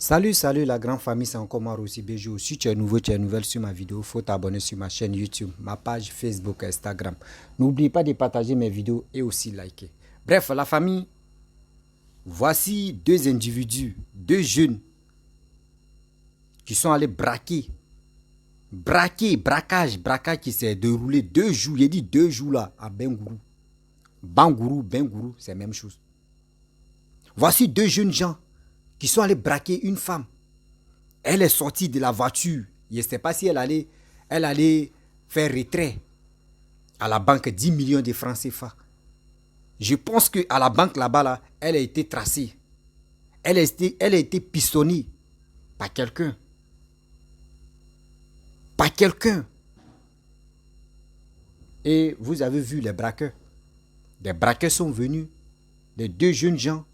Salut la grande famille, c'est encore moi aussi Béjou. Si tu es nouveau, tu es nouvelle sur ma vidéo, il faut t'abonner sur ma chaîne YouTube, ma page Facebook, Instagram. N'oublie pas de partager mes vidéos et aussi liker. Bref, la famille, voici deux individus, deux jeunes qui sont allés braquage qui s'est déroulé 2 jours, j'ai dit 2 jours là, à Bengourou. Bengourou, c'est la même chose. Voici deux jeunes gens qui sont allés braquer une femme. Elle est sortie de la voiture. Je ne sais pas si elle allait faire retrait à la banque 10 millions de francs CFA. Je pense qu'à la banque là-bas, là, elle a été tracée. Elle a été pistonnée par quelqu'un. Et vous avez vu les braqueurs. Les braqueurs sont venus. Les deux jeunes gens.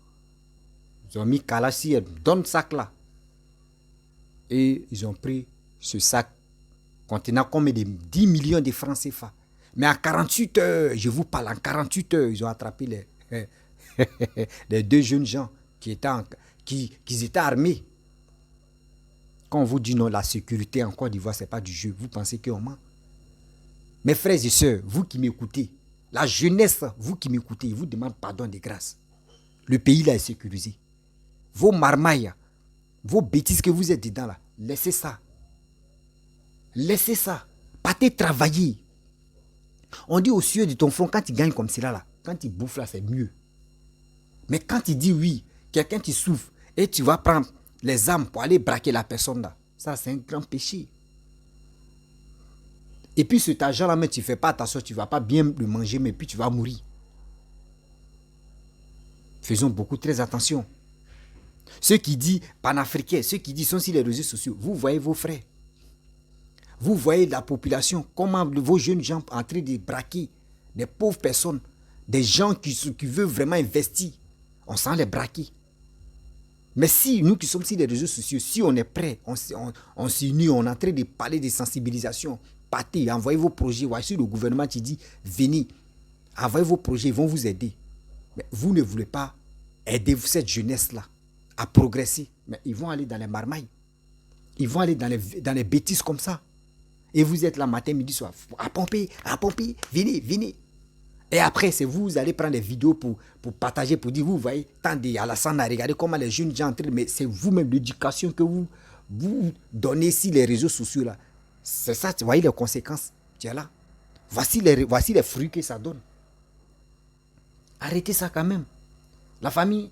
Ils ont mis Kalassi dans le sac là. Et ils ont pris ce sac contenant combien de 10 millions de francs CFA. Mais en 48 heures, je vous parle, en 48 heures, ils ont attrapé les deux jeunes gens qui étaient armés. Quand on vous dit non, la sécurité en Côte d'Ivoire, ce n'est pas du jeu. Vous pensez qu'on ment? Mes frères et sœurs, vous qui m'écoutez, la jeunesse, vous qui m'écoutez, je vous demande pardon de grâce. Le pays là est sécurisé. Vos marmailles, vos bêtises que vous êtes dedans là, laissez ça. Laissez ça. Partez travailler. On dit au cieux de ton front, quand tu gagnes comme cela là, quand tu bouffes là, c'est mieux. Mais quand tu dis oui, quelqu'un qui souffre et tu vas prendre les armes pour aller braquer la personne là, ça c'est un grand péché. Et puis cet argent là, mais tu ne fais pas attention, tu ne vas pas bien le manger, mais puis tu vas mourir. Faisons beaucoup très attention. Ceux qui disent panafricains, ceux qui disent sont sur les réseaux sociaux, vous voyez vos frères. Vous voyez la population, comment vos jeunes gens en train de braquer des pauvres personnes, des gens qui veulent vraiment investir. On s'en les braquer. Mais si nous qui sommes sur les réseaux sociaux, si on est prêt, on s'unit, on est en train de parler de sensibilisation, partez, envoyez vos projets. Voici le gouvernement qui dit, venez, envoyez vos projets, ils vont vous aider. Mais vous ne voulez pas aider cette jeunesse-là à progresser. Mais ils vont aller dans les marmailles. Ils vont aller dans les bêtises comme ça. Et vous êtes là matin, midi, soir. À pomper, venez. Et après, c'est vous allez prendre des vidéos pour partager, pour dire, vous voyez, tendez à la scène, regardez comment les jeunes gens entrent. Mais c'est vous-même l'éducation que vous donnez sur les réseaux sociaux là. C'est ça, vous voyez les conséquences. Tu es là. Voici les fruits que ça donne. Arrêtez ça quand même. La famille,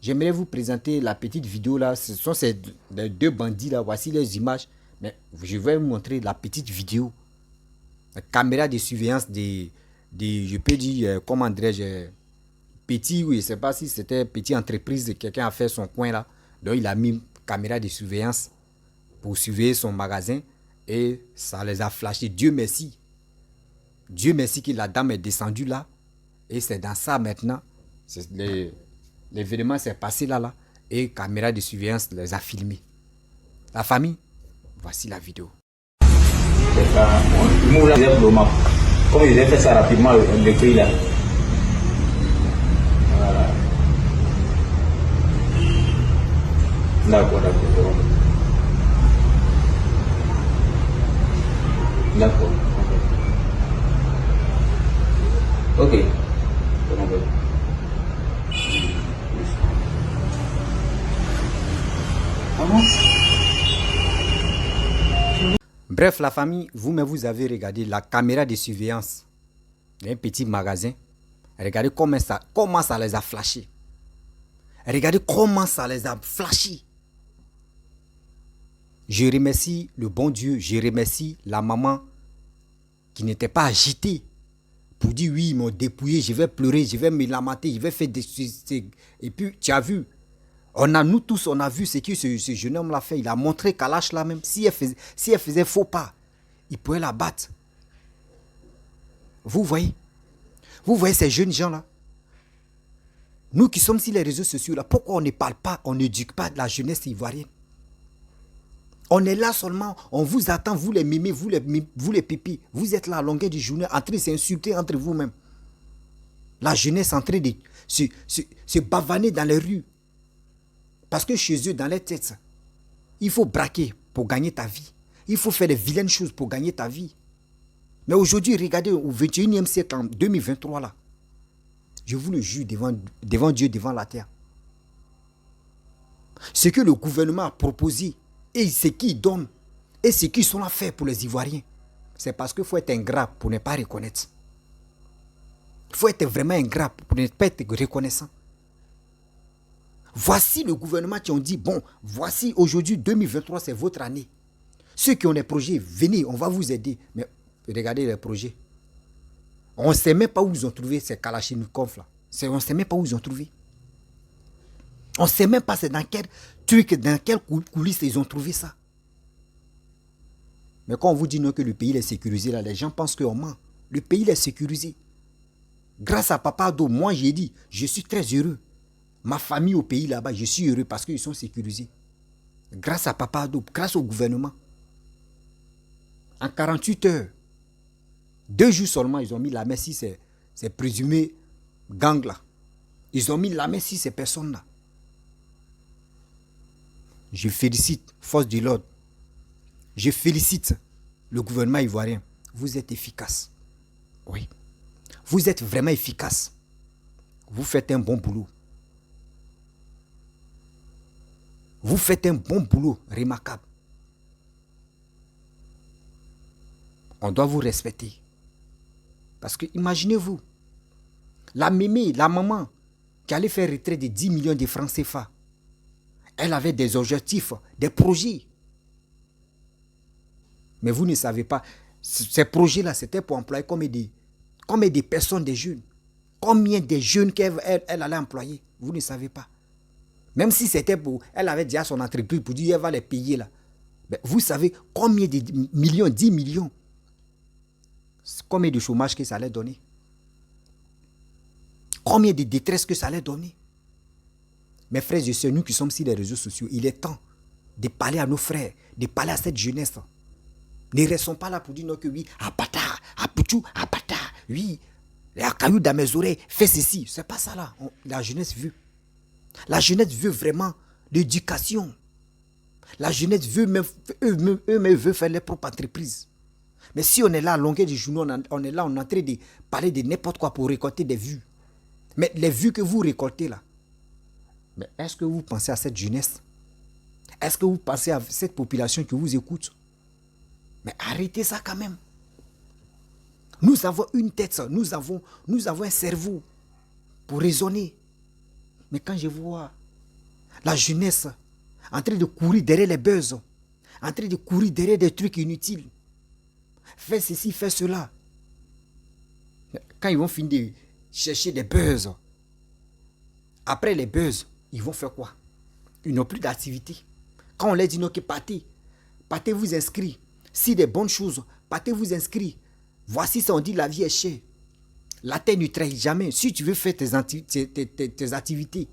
j'aimerais vous présenter la petite vidéo là. Ce sont ces deux bandits là. Voici les images. Mais je vais vous montrer la petite vidéo. La caméra de surveillance je peux dire, comment dirais-je, petit, oui, je ne sais pas si c'était petite entreprise, quelqu'un a fait son coin là. Donc il a mis caméra de surveillance pour surveiller son magasin et ça les a flashés. Dieu merci. Dieu merci que la dame est descendue là. Et c'est dans ça maintenant. L'événement s'est passé là. Et caméra de surveillance les a filmés. La famille, voici la vidéo. Comme ils avaient fait ça rapidement, le prix là. Voilà. D'accord. D'accord. Ok. Bref, la famille, vous-même, vous avez regardé la caméra de surveillance d'un petit magasin. Regardez comment ça les a flashés. Regardez comment ça les a flashés. Je remercie le bon Dieu, je remercie la maman qui n'était pas agitée pour dire oui, ils m'ont dépouillé, je vais pleurer, je vais me lamenter, je vais faire des... Et puis, tu as vu, nous tous, on a vu ce que ce jeune homme l'a fait. Il a montré qu'à l'âge là même, si elle faisait faux pas, il pouvait la battre. Vous voyez ces jeunes gens là. Nous qui sommes sur les réseaux sociaux là, pourquoi on ne parle pas, on n'éduque pas la jeunesse ivoirienne? On est là seulement, on vous attend, vous les mémés, vous les pipis. Vous êtes là à longueur de journée en train de s'insulter entre vous-même. La jeunesse en train de se bavaner dans les rues. Parce que chez eux, dans les têtes, Il faut braquer pour gagner ta vie. Il faut faire des vilaines choses pour gagner ta vie. Mais aujourd'hui, regardez, au 21e siècle, en 2023, là, je vous le jure devant Dieu, devant la terre. Ce que le gouvernement a proposé et ce qu'il donne et ce qu'ils sont là faire pour les Ivoiriens, c'est parce qu'il faut être ingrat pour ne pas reconnaître. Il faut être vraiment ingrat pour ne pas être reconnaissant. Voici le gouvernement qui ont dit, bon, voici aujourd'hui 2023, c'est votre année. Ceux qui ont des projets, venez, on va vous aider. Mais regardez les projets. On ne sait même pas où ils ont trouvé ces Kalachnikov là. On ne sait même pas où ils ont trouvé. On ne sait même pas c'est dans quel truc, dans quelle coulisse ils ont trouvé ça. Mais quand on vous dit non que le pays est sécurisé, là, les gens pensent qu'on ment. Le pays est sécurisé. Grâce à Papa Ado, moi j'ai dit, je suis très heureux. Ma famille au pays là-bas, je suis heureux parce qu'ils sont sécurisés. Grâce à Papa Ado, grâce au gouvernement. En 48 heures, 2 jours seulement, ils ont mis la main sur ces présumés gangs là. Ils ont mis la main sur ces personnes là. Je félicite force de l'ordre. Je félicite le gouvernement ivoirien. Vous êtes efficace. Oui. Vous êtes vraiment efficace. Vous faites un bon boulot. Vous faites un bon boulot remarquable. On doit vous respecter. Parce que imaginez-vous, la mémé, la maman, qui allait faire retrait de 10 millions de francs CFA, elle avait des objectifs, des projets. Mais vous ne savez pas, ces projets-là, c'était pour employer combien de personnes, des jeunes. Combien de jeunes qu'elle allait employer, vous ne savez pas. Même si c'était pour, elle avait déjà son entreprise pour dire, elle va les payer là. Mais vous savez combien de millions, 10 millions. Combien de chômage que ça allait donner. Combien de détresse que ça allait donner. Mes frères et sœurs, nous qui sommes sur les réseaux sociaux, il est temps de parler à nos frères, de parler à cette jeunesse. Ne restons pas là pour dire non que oui, Abata, Apuchou, Abata, oui, la caillou dans mes oreilles, fais ceci. C'est pas ça là. La jeunesse veut. La jeunesse veut vraiment l'éducation. La jeunesse veut même, eux-mêmes veulent faire leur propre entreprise. Mais si on est là à longueur du journaux, on est là, on est en train de parler de n'importe quoi pour récolter des vues. Mais les vues que vous récoltez là, mais est-ce que vous pensez à cette jeunesse? Est-ce que vous pensez à cette population qui vous écoute? Mais arrêtez ça quand même. Nous avons une tête, nous avons un cerveau pour raisonner. Mais quand je vois la jeunesse en train de courir derrière les buzz, en train de courir derrière des trucs inutiles, fais ceci, fais cela. Quand ils vont finir de chercher des buzz, après les buzz, ils vont faire quoi? Ils n'ont plus d'activité. Quand on leur dit non, que partez vous inscrire. Si des bonnes choses, partez vous inscrire. Voici ça, on dit la vie est chère. La terre ne trahit jamais. Si tu veux faire tes activités,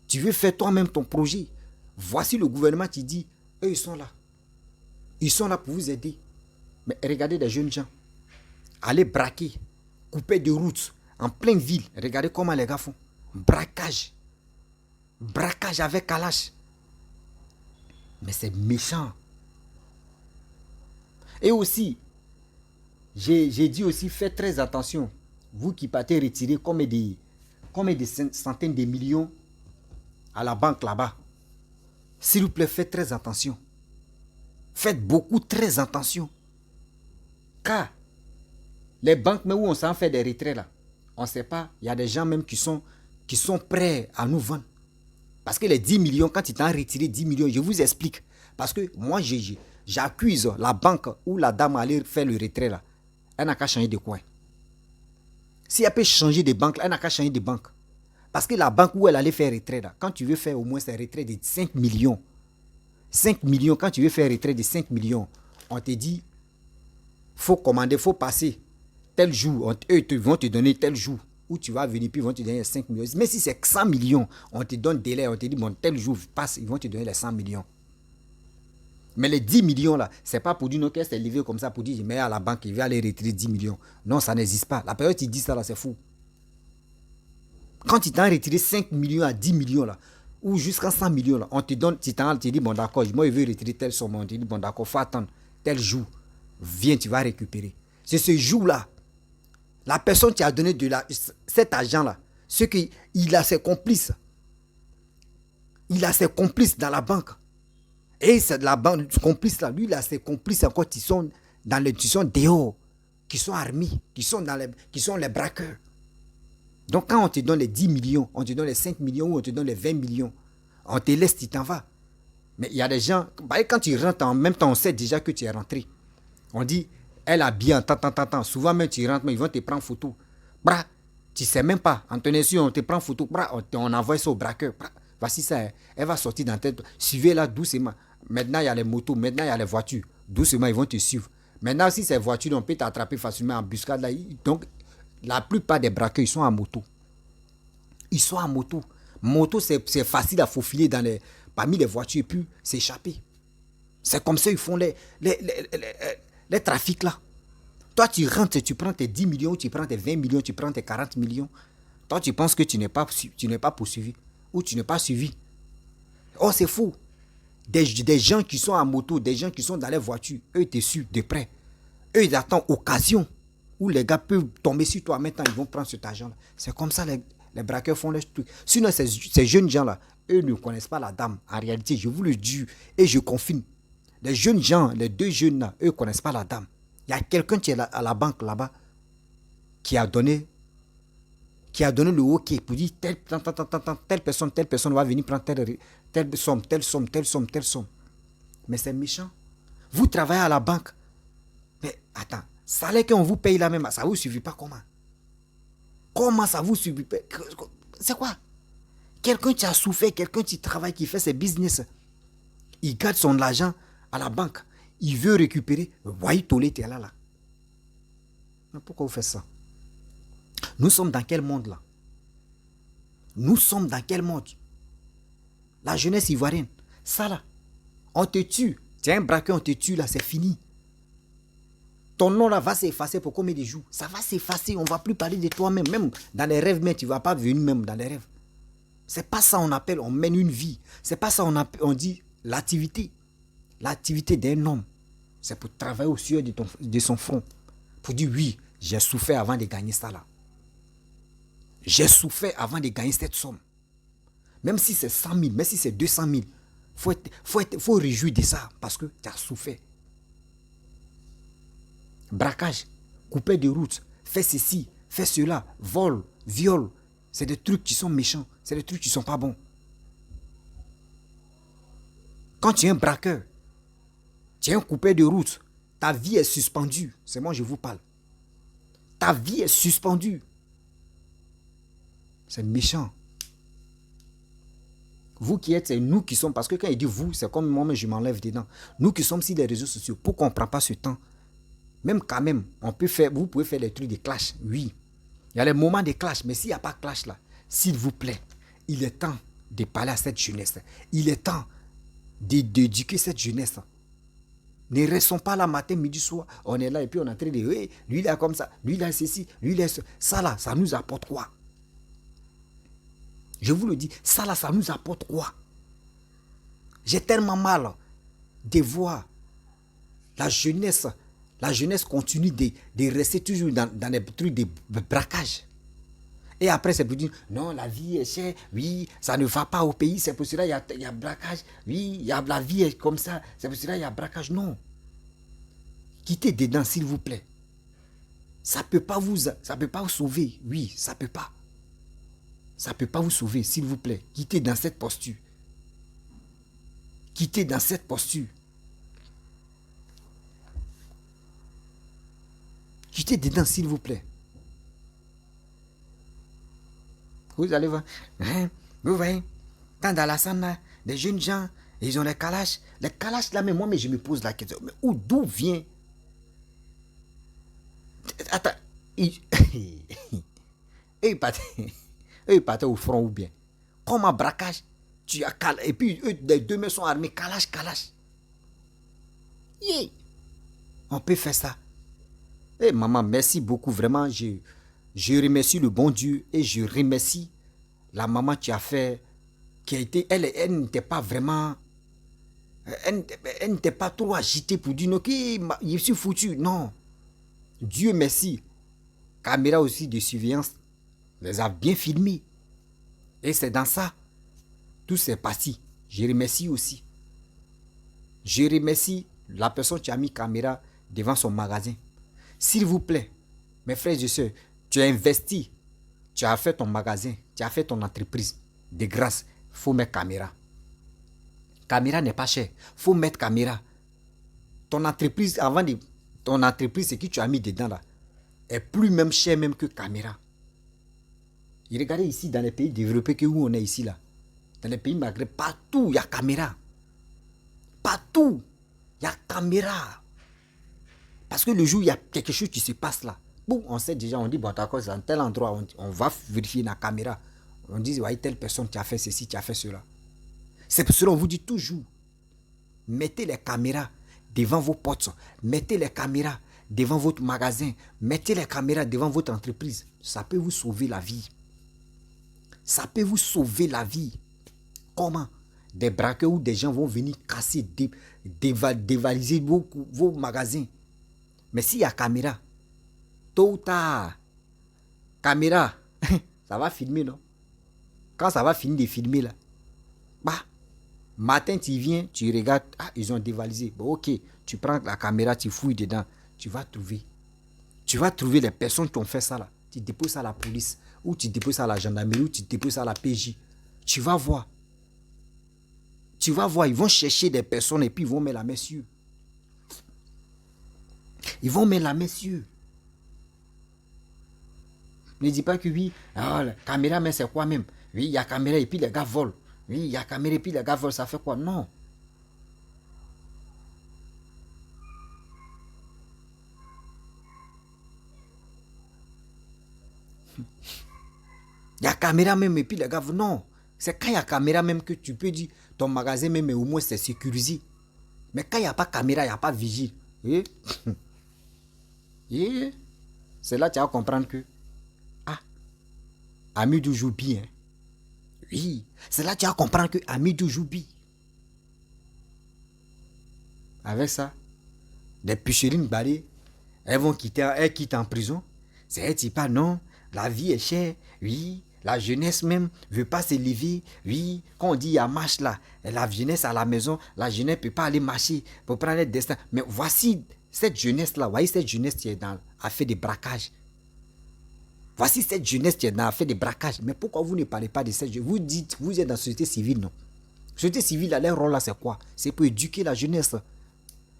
tu veux faire toi-même ton projet, voici le gouvernement qui dit, eux ils sont là. Ils sont là pour vous aider. Mais regardez des jeunes gens. Allez braquer, couper de routes en pleine ville. Regardez comment les gars font. Braquage. Braquage avec Kalash. Mais c'est méchant. Et aussi, j'ai dit aussi, faites très attention. Vous qui partez retirer combien de centaines de millions à la banque là-bas. S'il vous plaît, faites très attention. Faites beaucoup très attention. Car les banques, mais où on s'en fait des retraits là, on ne sait pas, il y a des gens même qui sont prêts à nous vendre. Parce que les 10 millions, quand ils t'ont retiré 10 millions, je vous explique. Parce que moi, j'accuse la banque où la dame allait faire le retrait là. Elle n'a qu'à changer de coin. Si elle peut changer de banque, elle n'a qu'à changer de banque. Parce que la banque où elle allait faire retrait là, quand tu veux faire au moins un retrait de 5 millions, 5 millions, quand tu veux faire un retrait de 5 millions, on te dit, faut commander, faut passer tel jour, eux vont te donner tel jour, où tu vas venir, puis ils vont te donner 5 millions. Mais si c'est 100 millions, on te donne délai, on te dit, bon, tel jour passe, ils vont te donner les 100 millions. Mais les 10 millions là, c'est pas pour dire non qu'elle s'est levée comme ça, pour dire, je mets à la banque, il va aller retirer 10 millions. Non, ça n'existe pas. La période où tu dis ça là, c'est fou. Quand tu t'en retiré 5 millions à 10 millions là, ou jusqu'à 100 millions, là, on te donne, tu dis, bon d'accord, moi je veux retirer telle somme, on te dit, bon d'accord, faut attendre tel jour, viens, tu vas récupérer. C'est ce jour-là, la personne qui a donné cet argent-là, il a ses complices. Il a ses complices dans la banque. Et c'est la banque, complice là, lui, il a ses complices encore qui sont dehors, qui sont armés, qui sont les braqueurs. Donc quand on te donne les 10 millions, on te donne les 5 millions ou on te donne les 20 millions, on te laisse, tu t'en vas. Mais il y a des gens, quand tu rentres en même temps, on sait déjà que tu es rentré. On dit, elle a bien, tant. Souvent même tu rentres, mais ils vont te prendre photo. Bra, tu ne sais même pas. En tenant sur, on te prend photo, bra, on envoie ça au braqueur. Bra, voici ça, elle va sortir dans tête. Suivez-la doucement. Maintenant, il y a les motos, maintenant, il y a les voitures. Doucement, ils vont te suivre. Maintenant, si ces voitures, on peut t'attraper facilement en embuscade. Là, donc, la plupart des braqueurs, ils sont en moto. Ils sont en moto. Moto, c'est facile à faufiler parmi les voitures et puis s'échapper. C'est comme ça qu'ils font les trafics là. Toi, tu rentres, tu prends tes 10 millions, tu prends tes 20 millions, tu prends tes 40 millions. Toi, tu penses que tu n'es pas poursuivi ou tu n'es pas suivi. Oh, c'est faux. Des gens qui sont en moto, des gens qui sont dans les voitures, eux, ils te suivent de près. Eux, ils attendent occasion où les gars peuvent tomber sur toi. Maintenant, ils vont prendre cet argent-là. C'est comme ça les braqueurs font les trucs. Sinon, ces jeunes gens-là, eux ne connaissent pas la dame. En réalité, je vous le dis et je confirme. Les jeunes gens, les deux jeunes-là, eux ne connaissent pas la dame. Il y a quelqu'un qui est à la banque là-bas qui a donné le OK pour dire telle personne va venir prendre telle somme. Mais c'est méchant. Vous travaillez à la banque. Mais attends, salaire qu'on vous paye là même, ça ne vous suffit pas comment? Comment ça vous suffit pas? C'est quoi? Quelqu'un qui a souffert, quelqu'un qui travaille, qui fait ses business, il garde son argent à la banque. Il veut récupérer. Voyez, Tolé, tu es là. Mais pourquoi vous faites ça? Nous sommes dans quel monde là? Nous sommes dans quel monde? La jeunesse ivoirienne. Ça là, on te tue. Tu es un braqueur, on te tue là, c'est fini. Ton nom là va s'effacer pour combien de jours? Ça va s'effacer, on ne va plus parler de toi-même. Même dans les rêves, mais tu ne vas pas venir même dans les rêves. C'est pas ça on mène une vie. C'est pas ça on dit l'activité. L'activité d'un homme, c'est pour travailler au sueur de son front. Pour dire oui, j'ai souffert avant de gagner ça là. J'ai souffert avant de gagner cette somme. Même si c'est 100 000, même si c'est 200 000, faut réjouir de ça parce que tu as souffert. Braquage, couper de route, fais ceci, fais cela, vol, viol. C'est des trucs qui sont méchants. C'est des trucs qui ne sont pas bons. Quand tu es un braqueur, tu es un coupeur de route, ta vie est suspendue. C'est moi je vous parle. Ta vie est suspendue. C'est méchant. Vous qui êtes, c'est nous qui sommes, parce que quand il dit vous, c'est comme moi, mais je m'enlève dedans. Nous qui sommes sur les réseaux sociaux, pourquoi on ne prend pas ce temps? Même quand même, vous pouvez faire des trucs de clash, oui. Il y a les moments de clash, mais s'il n'y a pas de clash là, s'il vous plaît, il est temps de parler à cette jeunesse. Il est temps d'éduquer cette jeunesse. Ne restons pas là matin, midi, soir. On est là et puis on est en train de dire, hey, lui il est comme ça, lui il est ceci, lui il est ça. Ça là, ça nous apporte quoi? Je vous le dis, ça là, ça nous apporte quoi? J'ai tellement mal de voir la jeunesse continue de rester toujours dans des trucs de braquage. Et après, c'est pour dire, non, la vie est chère, oui, ça ne va pas au pays, c'est pour cela qu'il y a braquage, oui, la vie est comme ça, c'est pour cela qu'il y a braquage. Non. Quittez dedans, s'il vous plaît. Ça ne peut pas vous sauver, oui, ça ne peut pas. Ça ne peut pas vous sauver, s'il vous plaît. Quittez dans cette posture. Quittez dans cette posture. Quittez dedans, s'il vous plaît. Vous allez voir. Hein? Vous voyez, quand dans la salle, des jeunes gens, ils ont les calaches. Les calaches là, mais moi, je me pose la question. Mais d'où vient? Attends. Ils partaient au front ou bien. Comme un braquage, tu as calache. Et puis, eux, les deux mains sont armés. Calache. Yeah. On peut faire ça. Eh maman, merci beaucoup. Vraiment, je remercie le bon Dieu et je remercie la maman qui a fait qui a été, elle n'était pas vraiment, elle n'était pas trop agitée pour dire, ok, je suis foutu. Non. Dieu merci. Caméra aussi de surveillance les a bien filmés. Et c'est dans ça, tout s'est passé. Je remercie aussi. Je remercie la personne qui a mis caméra devant son magasin. S'il vous plaît, mes frères et sœurs, tu as investi, tu as fait ton magasin, tu as fait ton entreprise. De grâce, il faut mettre caméra. Caméra n'est pas cher. Il faut mettre caméra. Ton entreprise, ton entreprise, ce que tu as mis dedans là, est plus même cher même que caméra. Et regardez ici, dans les pays développés que où on est ici là, dans les pays maghreb, partout il y a caméra. Partout, il y a caméra. Parce que le jour où il y a quelque chose qui se passe là, bon, on sait déjà, on dit, bon, d'accord, c'est dans tel endroit, on va vérifier la caméra. On dit, ouais, telle personne qui a fait ceci, qui a fait cela. C'est pour cela qu'on vous dit toujours, mettez les caméras devant vos portes, mettez les caméras devant votre magasin, mettez les caméras devant votre entreprise. Ça peut vous sauver la vie. Ça peut vous sauver la vie. Comment? Des braqueurs ou des gens vont venir casser, dévaliser vos magasins. Mais s'il y a caméra, tôt ou tard, caméra, ça va filmer, non? Quand ça va finir de filmer, là, bah, matin, tu viens, tu regardes, ah, ils ont dévalisé. Bon, ok, tu prends la caméra, tu fouilles dedans, tu vas trouver. Tu vas trouver les personnes qui ont fait ça, là. Tu déposes ça à la police, ou tu déposes ça à la gendarmerie, ou tu déposes ça à la PJ. Tu vas voir. Tu vas voir, ils vont chercher des personnes et puis ils vont mettre la main sur eux. Ils vont mettre la main sur eux. Ne dis pas que oui, ah, la caméra, mais c'est quoi même? Oui, il y a caméra et puis les gars volent. Oui, il y a caméra et puis les gars volent, ça fait quoi? Non. Il y a caméra même et puis les gars volent. Non. C'est quand il y a caméra même que tu peux dire ton magasin même au moins c'est sécurisé. Mais quand il n'y a pas caméra, il n'y a pas vigile. Et c'est là que tu vas comprendre que Amidou joue bien. Oui, c'est là que tu vas comprendre que Amidou joue bien. Avec ça, des pucerines barrées, elles quittent en prison. C'est elles qui parlent, non, la vie est chère, oui, la jeunesse même ne veut pas se lever, oui, quand on dit il y a marche là, la jeunesse à la maison, la jeunesse ne peut pas aller marcher pour prendre le destin. Mais voici cette jeunesse là, voyez cette jeunesse qui est a fait des braquages. Voici cette jeunesse qui a fait des braquages. Mais pourquoi vous ne parlez pas de cette jeunesse? Vous dites, vous êtes dans la société civile, non? La société civile, leur rôle là, c'est quoi? C'est pour éduquer la jeunesse.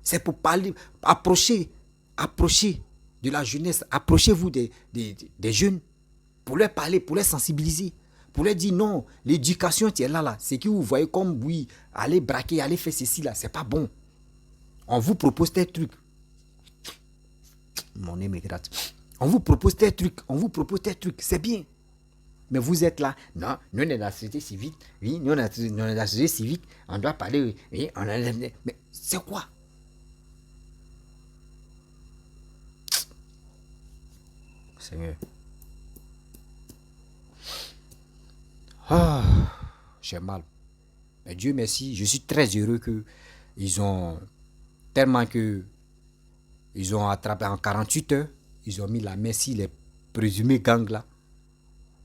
C'est pour parler, approcher de la jeunesse. Approchez-vous des jeunes pour leur parler, pour les sensibiliser. Pour leur dire non, l'éducation qui est là, c'est que vous voyez comme, oui, aller braquer, aller faire ceci là, c'est pas bon. On vous propose des trucs. Mon nez me gratte. On vous propose des trucs, c'est bien. Mais vous êtes là, non, nous on est dans la société civile, oui, nous on est dans la société civique, on doit parler, oui, on a... Mais c'est quoi? Seigneur. Ah, j'ai mal. Mais Dieu merci, je suis très heureux que ils ont tellement que ils ont attrapé en 48 heures, ils ont mis la main sur les présumés gangs là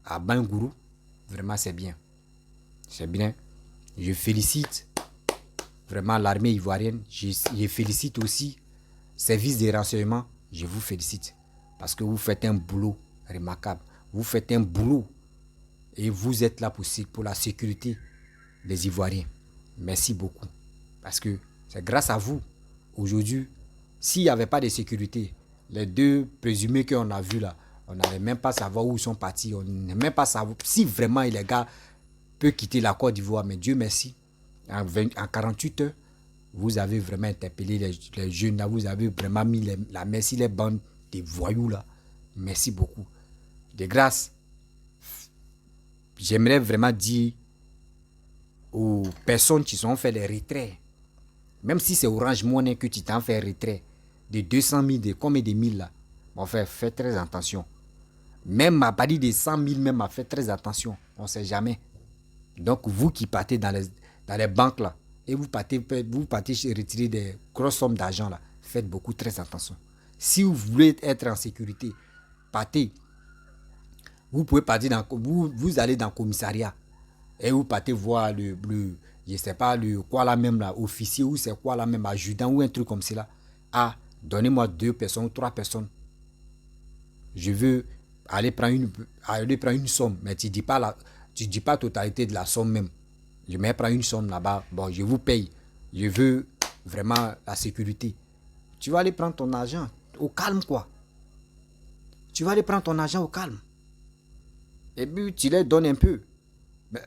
à Bangourou. Vraiment c'est bien. C'est bien. Je félicite vraiment l'armée ivoirienne. Je félicite aussi service des renseignements. Je vous félicite parce que vous faites un boulot remarquable. Vous faites un boulot et vous êtes là pour la sécurité des Ivoiriens. Merci beaucoup. Parce que c'est grâce à vous, aujourd'hui, s'il n'y avait pas de sécurité, les deux présumés qu'on a vus là, on n'allait même pas savoir où ils sont partis. On n'allait même pas savoir si vraiment les gars peuvent quitter la Côte d'Ivoire. Mais Dieu merci, en 48 heures, vous avez vraiment interpellé les jeunes là. Vous avez vraiment mis la main sur les bandes des voyous là. Merci beaucoup. De grâce, j'aimerais vraiment dire aux personnes qui sont fait les retraits, même si c'est Orange Money que tu t'en fais retrait de 200 000, de combien de mille là, mon frère, fais très attention. Même à partir de 100 000, même à faire très attention, on ne sait jamais. Donc, vous qui partez dans les banques là, et vous partez retirer des grosses sommes d'argent là, faites beaucoup très attention. Si vous voulez être en sécurité, partez. Vous pouvez partir vous allez dans le commissariat et vous partez voir je sais pas, le quoi là même là, officier ou c'est quoi là même, adjudant ou un truc comme cela. Ah, donnez-moi 2 personnes ou 3 personnes. Je veux aller prendre une somme, mais tu dis pas la totalité de la somme même. Je me prends une somme là-bas, bon, je vous paye. Je veux vraiment la sécurité. Tu vas aller prendre ton argent au calme, quoi. Tu vas aller prendre ton argent au calme. Et puis, tu les donnes un peu. Mais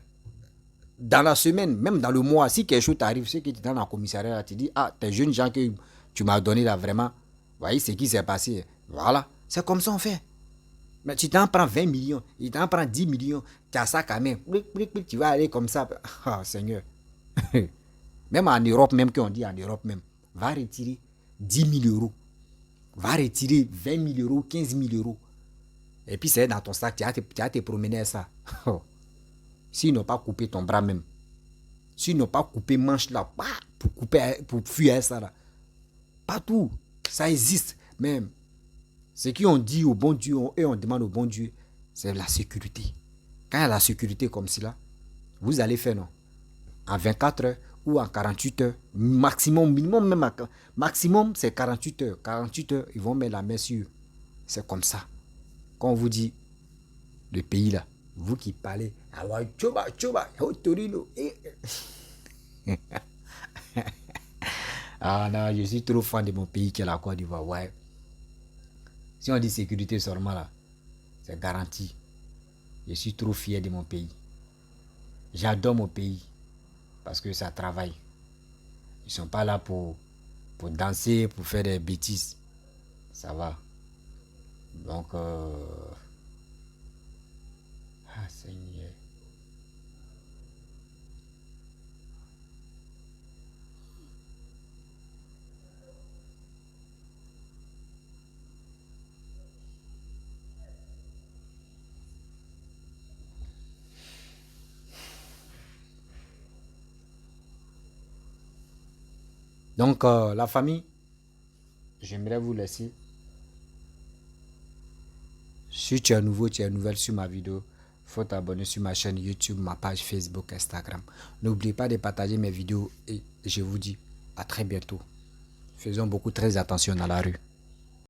dans la semaine, même dans le mois, si quelque chose t'arrive, c'est que tu es dans la commissariat, là, tu dis, ah, tes jeunes gens que tu m'as donné là, vraiment, voyez ce qui s'est passé. Voilà, c'est comme ça on fait. Mais tu t'en prends 20 millions, il t'en prend 10 millions, tu as ça quand même. Tu vas aller comme ça. Ah, Seigneur. Même en Europe, même qu'on dit en Europe même, va retirer 10 000 euros. Va retirer 20 000 euros, 15 000 euros. Et puis c'est dans ton sac, tu as te promener à ça. S'ils n'ont pas coupé ton bras même, s'ils n'ont pas coupé manche là, pour fuir ça là, partout, ça existe. Même ce qu'on dit au bon Dieu, et on demande au bon Dieu, c'est la sécurité. Quand il y a la sécurité comme cela, vous allez faire non, en 24 heures ou en 48 heures, maximum, minimum même, maximum c'est 48 heures. 48 heures, ils vont mettre la main sur. C'est comme ça. Quand on vous dit, le pays là, vous qui parlez, ah non, je suis trop fan de mon pays qui est la Côte d'Ivoire. Ouais. Si on dit sécurité seulement là, c'est garanti. Je suis trop fier de mon pays. J'adore mon pays parce que ça travaille. Ils ne sont pas là pour danser, pour faire des bêtises. Ça va. Donc, ah Seigneur. Donc, la famille, j'aimerais vous laisser. Si tu es nouveau, tu es nouvelle sur ma vidéo, il faut t'abonner sur ma chaîne YouTube, ma page Facebook, Instagram. N'oubliez pas de partager mes vidéos et je vous dis à très bientôt. Faisons beaucoup très attention dans la rue.